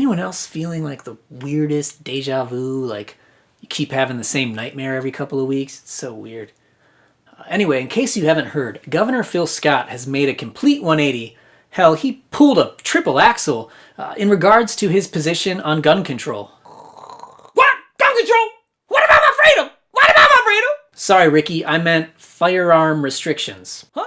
anyone else feeling like the weirdest deja vu, like you keep having the same nightmare every couple of weeks? It's so weird. Anyway, in case you haven't heard, Governor Phil Scott has made a complete 180. Hell, he pulled a triple axle in regards to his position on gun control. What? Gun control? What about my freedom? What about my freedom? Sorry, Ricky, I meant firearm restrictions. Huh?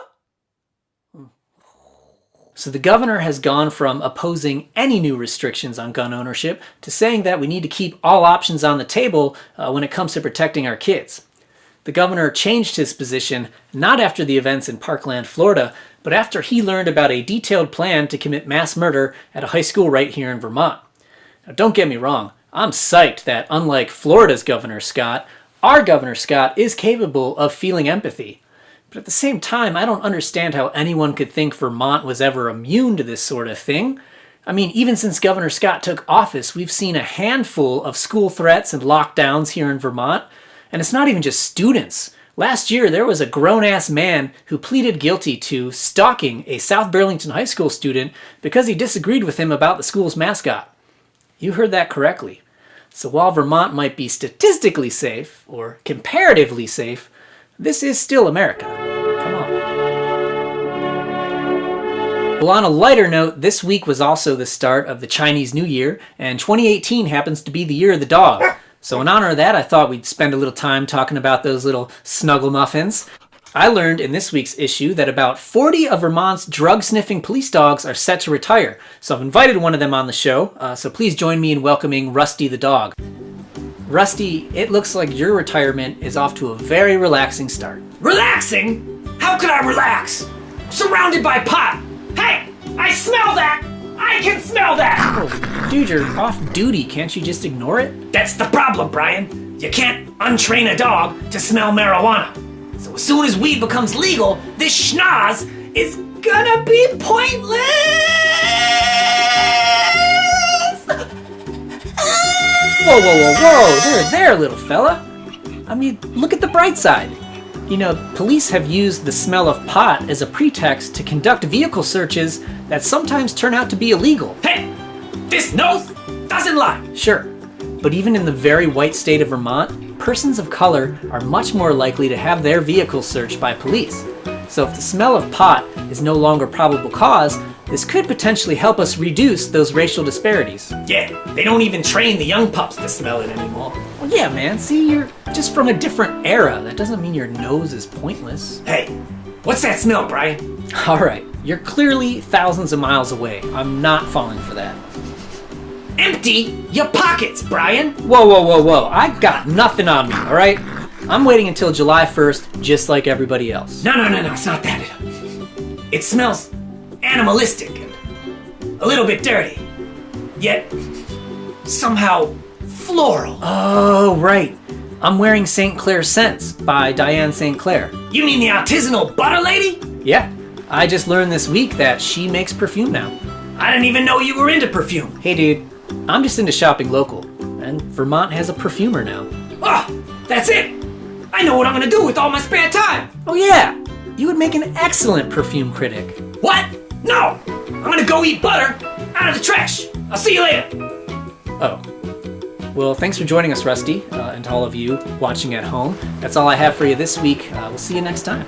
So the governor has gone from opposing any new restrictions on gun ownership to saying that we need to keep all options on the table when it comes to protecting our kids. The governor changed his position not after the events in Parkland, Florida, but after he learned about a detailed plan to commit mass murder at a high school right here in Vermont. Now, don't get me wrong, I'm psyched that unlike Florida's Governor Scott, our Governor Scott is capable of feeling empathy. But at the same time, I don't understand how anyone could think Vermont was ever immune to this sort of thing. I mean, even since Governor Scott took office, we've seen a handful of school threats and lockdowns here in Vermont. And it's not even just students. Last year, there was a grown-ass man who pleaded guilty to stalking a South Burlington High School student because he disagreed with him about the school's mascot. You heard that correctly. So while Vermont might be statistically safe, or comparatively safe, this is still America. Come on. Well, on a lighter note, this week was also the start of the Chinese New Year, and 2018 happens to be the year of the dog. So in honor of that, I thought we'd spend a little time talking about those little snuggle muffins. I learned in this week's issue that about 40 of Vermont's drug-sniffing police dogs are set to retire. So I've invited one of them on the show, so please join me in welcoming Rusty the dog. Rusty, it looks like your retirement is off to a very relaxing start. Relaxing? How could I relax? Surrounded by pot. Hey, I smell that! I can smell that! Oh, dude, you're off duty. Can't you just ignore it? That's the problem, Brian. You can't untrain a dog to smell marijuana. So as soon as weed becomes legal, this schnoz is gonna be pointless! Whoa, there, little fella. I mean, look at the bright side. You know, police have used the smell of pot as a pretext to conduct vehicle searches that sometimes turn out to be illegal. Hey, this nose doesn't lie. Sure, but even in the very white state of Vermont, persons of color are much more likely to have their vehicles searched by police. So if the smell of pot is no longer probable cause, this could potentially help us reduce those racial disparities. Yeah, they don't even train the young pups to smell it anymore. Well, yeah, man. See, you're just from a different era. That doesn't mean your nose is pointless. Hey, what's that smell, Brian? All right, you're clearly thousands of miles away. I'm not falling for that. Empty your pockets, Brian. Whoa. I got nothing on me, all right? I'm waiting until July 1st, just like everybody else. No, it's not that. It smells animalistic and a little bit dirty, yet somehow floral. Oh, right. I'm wearing St. Clair Scents by Diane St. Clair. You mean the artisanal butter lady? Yeah, I just learned this week that she makes perfume now. I didn't even know you were into perfume. Hey dude, I'm just into shopping local, and Vermont has a perfumer now. Oh, that's it! I know what I'm gonna do with all my spare time! Oh yeah, you would make an excellent perfume critic. What? No! I'm gonna go eat butter out of the trash! I'll see you later! Oh. Well, thanks for joining us, Rusty, and to all of you watching at home. That's all I have for you this week. We'll see you next time.